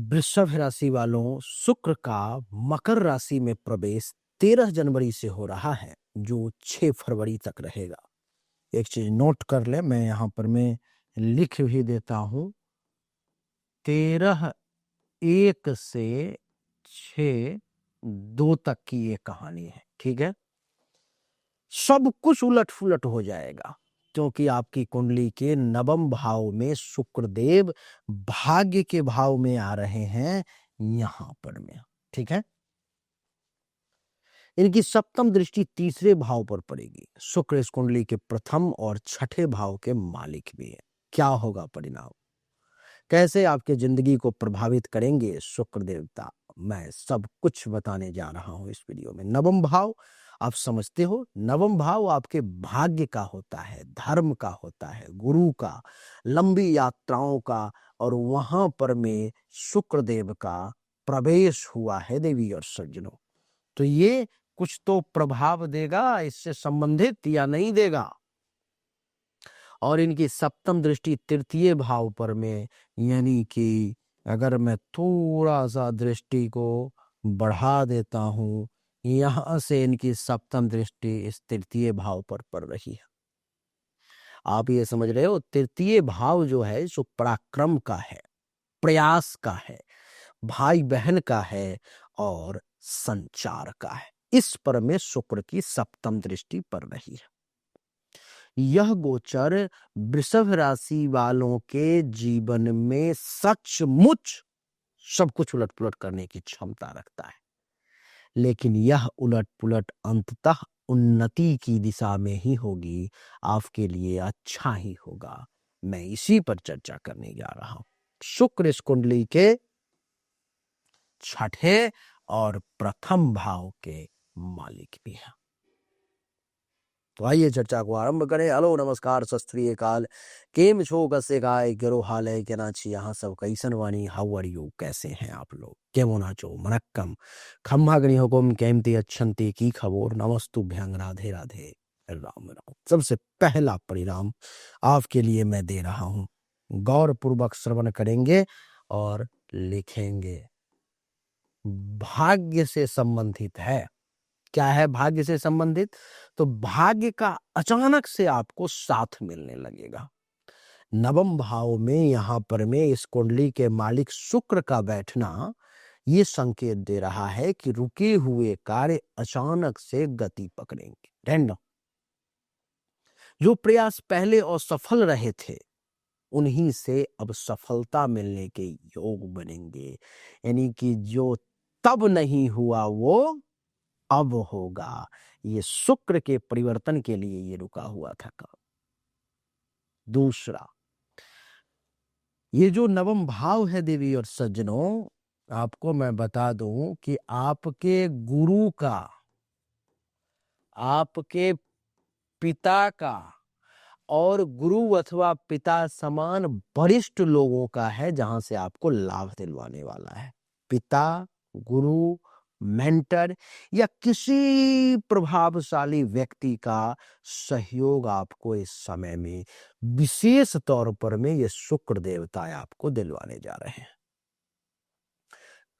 वृषभ राशि वालों, शुक्र का मकर राशि में प्रवेश 13 जनवरी से हो रहा है, जो 6 फरवरी तक रहेगा। एक चीज नोट कर ले, मैं यहाँ पर मैं लिख भी देता हूं। 13/1 से 6/2 तक की ये कहानी है, ठीक है। सब कुछ उलट पुलट हो जाएगा, क्योंकि आपकी कुंडली के नवम भाव में शुक्रदेव भाग्य के भाव में आ रहे हैं यहां पर में, ठीक है। इनकी सप्तम दृष्टि तीसरे भाव पर पड़ेगी। शुक्र इस कुंडली के प्रथम और छठे भाव के मालिक भी है। क्या होगा परिणाम, कैसे आपके जिंदगी को प्रभावित करेंगे शुक्र देवता, मैं सब कुछ बताने जा रहा हूं इस वीडियो में। नवम भाव आप समझते हो, नवम भाव आपके भाग्य का होता है, धर्म का होता है, गुरु का, लंबी यात्राओं का, और वहां पर में शुक्र देव का प्रवेश हुआ है देवी और सज्जनों। तो ये कुछ तो प्रभाव देगा, इससे संबंधित या नहीं देगा। और इनकी सप्तम दृष्टि तृतीय भाव पर में, यानी कि अगर मैं थोड़ा सा दृष्टि को बढ़ा देता हूं, यहां से इनकी सप्तम दृष्टि इस तृतीय भाव पर पड़ रही है। आप ये समझ रहे हो, तृतीय भाव जो है सो पराक्रम का है, प्रयास का है, भाई बहन का है और संचार का है। इस पर में शुक्र की सप्तम दृष्टि पड़ रही है। यह गोचर वृषभ राशि वालों के जीवन में सचमुच सब कुछ उलट पुलट करने की क्षमता रखता है, लेकिन यह उलट पुलट अंततः उन्नति की दिशा में ही होगी, आपके लिए अच्छा ही होगा। मैं इसी पर चर्चा करने जा रहा हूं। शुक्र इस कुंडली के छठे और प्रथम भाव के मालिक भी है। तो आइए चर्चा को आरंभ करें। हेलो, नमस्कार, सत श्री अकाल, केम छो, कसे काय करो हाल है के नाची, यहाँ सब कैसन वानी, हाउ आर यू, कैसे हैं आप लोग, केमो नाचो, मनक्कम, खम्माग्नि हुकुम, केमती अच्छंती की खबोर, नमस्तुभ्यं, राधे राधे, राम राम। सबसे पहला परिणाम आपके लिए मैं दे रहा हूं, गौर पूर्वक श्रवण करेंगे और लिखेंगे। भाग्य से संबंधित है। क्या है भाग्य से संबंधित? तो भाग्य का अचानक से आपको साथ मिलने लगेगा। नवम भाव में यहां पर में इस कुंडली के मालिक शुक्र का बैठना ये संकेत दे रहा है कि रुके हुए कार्य अचानक से गति पकड़ेंगे। ध्यान दो, जो प्रयास पहले असफल रहे थे, उन्हीं से अब सफलता मिलने के योग बनेंगे। यानी कि जो तब नहीं हुआ वो अब होगा। ये शुक्र के परिवर्तन के लिए ये रुका हुआ था काम। दूसरा, ये जो नवम भाव है देवी और सज्जनों, आपको मैं बता दूं कि आपके गुरु का, आपके पिता का और गुरु अथवा पिता समान वरिष्ठ लोगों का है, जहां से आपको लाभ दिलवाने वाला है। पिता, गुरु, मेंटर या किसी प्रभावशाली व्यक्ति का सहयोग आपको इस समय में विशेष तौर पर में ये शुक्र देवता आपको दिलवाने जा रहे हैं।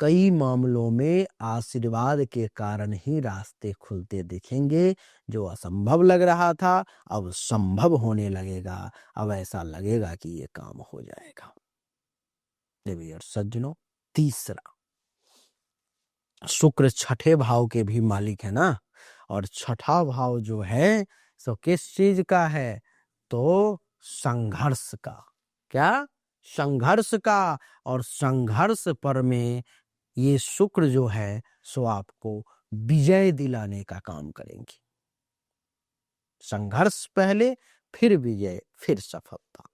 कई मामलों में आशीर्वाद के कारण ही रास्ते खुलते दिखेंगे। जो असंभव लग रहा था अब संभव होने लगेगा। अब ऐसा लगेगा कि ये काम हो जाएगा। देवी और सज्जनों, तीसरा, शुक्र छठे भाव के भी मालिक है ना, और छठा भाव जो है सो किस चीज का है? तो संघर्ष का। क्या? संघर्ष का। और संघर्ष पर में ये शुक्र जो है सो आपको विजय दिलाने का काम करेंगे। संघर्ष पहले, फिर विजय, फिर सफलता।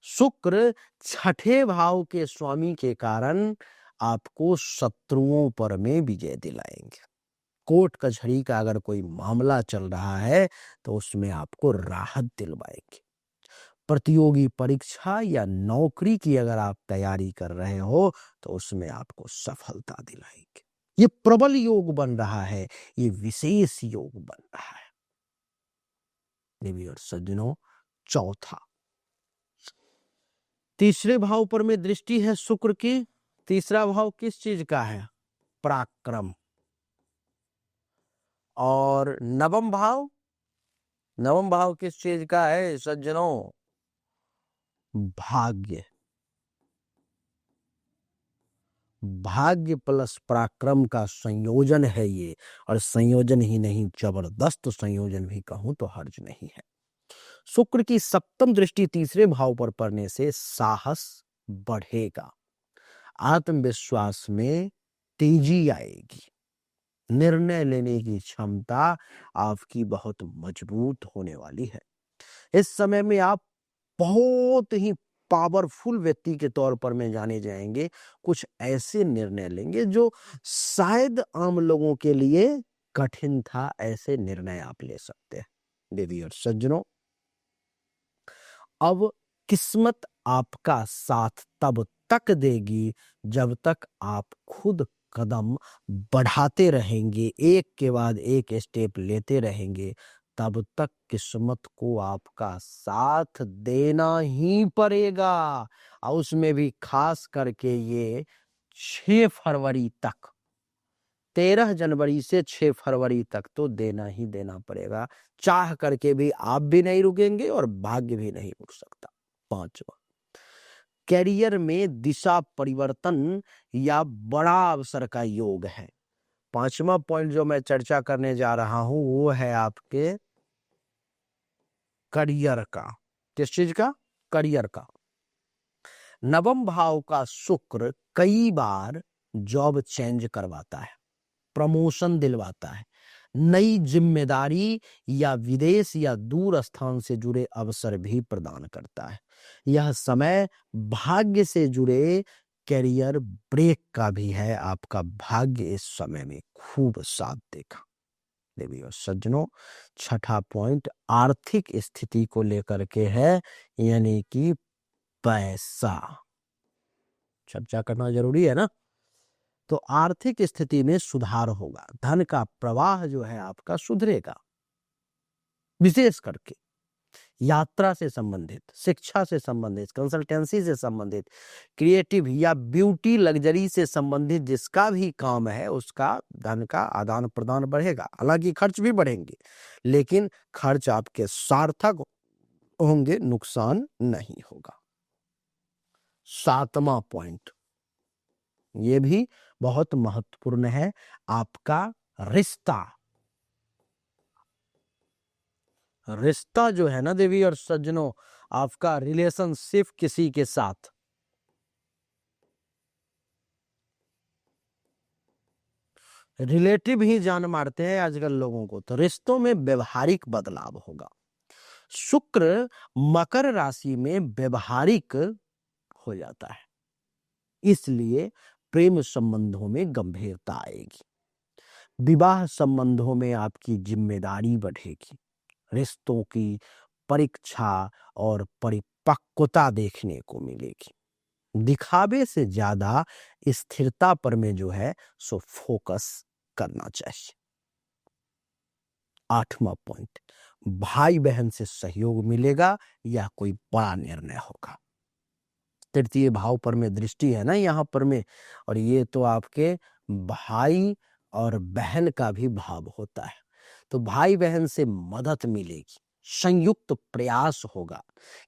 शुक्र छठे भाव के स्वामी के कारण आपको शत्रुओं पर में विजय दिलाएंगे। कोर्ट कचहरी का अगर कोई मामला चल रहा है तो उसमें आपको राहत दिलवाएंगे। प्रतियोगी परीक्षा या नौकरी की अगर आप तैयारी कर रहे हो तो उसमें आपको सफलता दिलाएंगे। ये प्रबल योग बन रहा है, ये विशेष योग बन रहा है। देवी और सज्जनों, चौथा, तीसरे भाव पर में दृष्टि है शुक्र की। तीसरा भाव किस चीज का है? पराक्रम। और नवम भाव, नवम भाव किस चीज का है सज्जनों? भाग्य। भाग्य प्लस पराक्रम का संयोजन है ये, और संयोजन ही नहीं, जबरदस्त संयोजन भी कहूं तो हर्ज नहीं है। शुक्र की सप्तम दृष्टि तीसरे भाव पर पड़ने से साहस बढ़ेगा, आत्मविश्वास में तेजी आएगी, निर्णय लेने की क्षमता आपकी बहुत मजबूत होने वाली है। इस समय में आप बहुत ही पावरफुल व्यक्ति के तौर पर में जाने जाएंगे। कुछ ऐसे निर्णय लेंगे जो शायद आम लोगों के लिए कठिन था, ऐसे निर्णय आप ले सकते हैं। देवी और सज्जनों, अब किस्मत आपका साथ तब तक देगी जब तक आप खुद कदम बढ़ाते रहेंगे, एक के बाद एक स्टेप लेते रहेंगे, तब तक किस्मत को आपका साथ देना ही पड़ेगा। और उसमें भी खास करके ये 6 फरवरी तक, 13 जनवरी से 6 फरवरी तक तो देना ही देना पड़ेगा। चाह करके भी आप भी नहीं रुकेंगे और भाग्य भी नहीं रुक सकता। पांचवा, कैरियर में दिशा परिवर्तन या बड़ा अवसर का योग है। पांचवा पॉइंट जो मैं चर्चा करने जा रहा हूं वो है आपके करियर का। किस चीज का? करियर का। नवम भाव का शुक्र कई बार जॉब चेंज करवाता है, प्रमोशन दिलवाता है, नई जिम्मेदारी या विदेश या दूर स्थान से जुड़े अवसर भी प्रदान करता है। यह समय भाग्य से जुड़े कैरियर ब्रेक का भी है। आपका भाग्य इस समय में खूब साथ देगा। देवी और सज्जनों, छठा पॉइंट आर्थिक स्थिति को लेकर के है, यानी कि पैसा। चर्चा करना जरूरी है ना। तो आर्थिक स्थिति में सुधार होगा, धन का प्रवाह जो है आपका सुधरेगा। विशेष करके यात्रा से संबंधित, शिक्षा से संबंधित, कंसल्टेंसी से संबंधित, क्रिएटिव या ब्यूटी लग्जरी से संबंधित जिसका भी काम है उसका धन का आदान प्रदान बढ़ेगा। हालांकि खर्च भी बढ़ेंगे, लेकिन खर्च आपके सार्थक होंगे, नुकसान नहीं होगा। सातवां पॉइंट, ये भी बहुत महत्वपूर्ण है, आपका रिश्ता। रिश्ता जो है ना देवी और सज्जनों, आपका रिलेशनशिप किसी के साथ, रिलेटिव ही जान मारते हैं आजकल लोगों को, तो रिश्तों में व्यवहारिक बदलाव होगा। शुक्र मकर राशि में व्यवहारिक हो जाता है, इसलिए प्रेम संबंधों में गंभीरता आएगी, विवाह संबंधों में आपकी जिम्मेदारी बढ़ेगी, रिश्तों की परीक्षा और परिपक्वता देखने को मिलेगी। दिखावे से ज्यादा स्थिरता पर में जो है सो फोकस करना चाहिए। आठवां पॉइंट, भाई बहन से सहयोग मिलेगा या कोई बड़ा निर्णय होगा। तृतीय भाव पर में दृष्टि है ना यहाँ पर में, और ये तो आपके भाई और बहन का भी भाव होता है। तो भाई बहन से मदद मिलेगी, संयुक्त प्रयास होगा,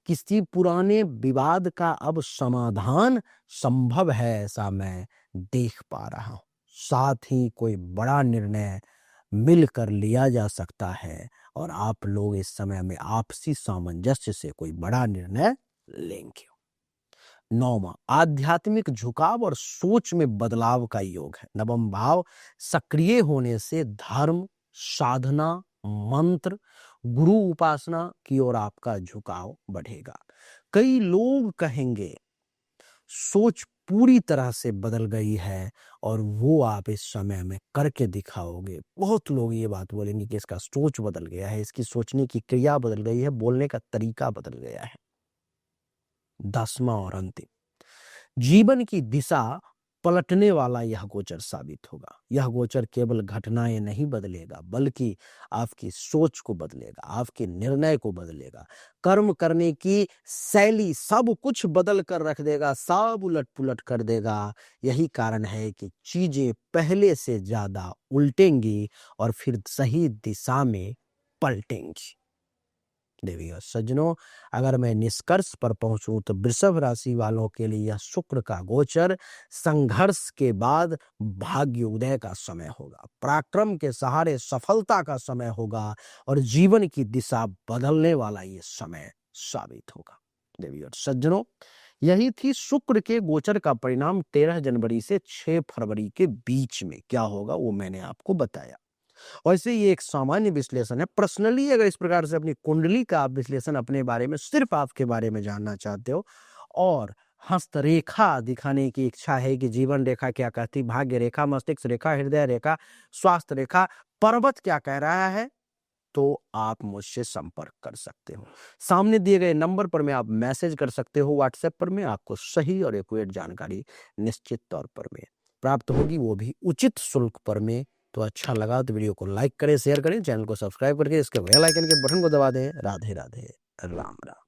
किसी पुराने विवाद का अब समाधान संभव है, ऐसा मैं देख पा रहा हूं। साथ ही कोई बड़ा निर्णय मिलकर लिया जा सकता है और आप लोग इस समय में आपसी सामंजस्य से कोई बड़ा निर्णय लेंगे। नौवां, आध्यात्मिक झुकाव और सोच में बदलाव का योग है। नवम भाव सक्रिय होने से धर्म, साधना, मंत्र, गुरु उपासना की ओर आपका झुकाव बढ़ेगा। कई लोग कहेंगे सोच पूरी तरह से बदल गई है, और वो आप इस समय में करके दिखाओगे। बहुत लोग ये बात बोलेंगे कि इसका सोच बदल गया है, इसकी सोचने की क्रिया बदल गई है, बोलने का तरीका बदल गया है। 10वां और अंतिम, जीवन की दिशा पलटने वाला यह गोचर साबित होगा। यह गोचर केवल घटनाएं नहीं बदलेगा, बल्कि आपकी सोच को बदलेगा, आपके निर्णय को बदलेगा, कर्म करने की शैली सब कुछ बदल कर रख देगा, सब उलट पुलट कर देगा। यही कारण है कि चीजें पहले से ज्यादा उल्टेंगी और फिर सही दिशा में पलटेंगी। देवियों सज्जनों, अगर मैं निष्कर्ष पर पहुंचूं तो वृषभ राशि वालों के लिए यह शुक्र का गोचर संघर्ष के बाद भाग्य उदय का समय होगा, पराक्रम के सहारे सफलता का समय होगा और जीवन की दिशा बदलने वाला ये समय साबित होगा। देवियों सज्जनों, यही थी शुक्र के गोचर का परिणाम। 13 जनवरी से 6 फरवरी के बीच में क्या होगा वो मैंने आपको बताया। वैसे ये एक सामान्य विश्लेषण है। पर्सनली अगर इस प्रकार से अपनी कुंडली का आप विश्लेषण अपने बारे में, सिर्फ आपके बारे में जानना चाहते हो और हस्तरेखा दिखाने की इच्छा है कि जीवन रेखा क्या कहती, भाग्य रेखा, मस्तिष्क रेखा, हृदय रेखा, स्वास्थ्य रेखा, पर्वत क्या कह रहा है, तो आप मुझसे संपर्क कर सकते हो। सामने दिए गए नंबर पर में आप मैसेज कर सकते हो, व्हाट्सएप पर में आपको सही और एक्यूरेट जानकारी निश्चित तौर पर में प्राप्त होगी, वो भी उचित शुल्क पर में। तो अच्छा लगा तो वीडियो को लाइक करें, शेयर करें, चैनल को सब्सक्राइब करके इसके बेल आइकन के बटन को दबा दें। राधे राधे, राम राम।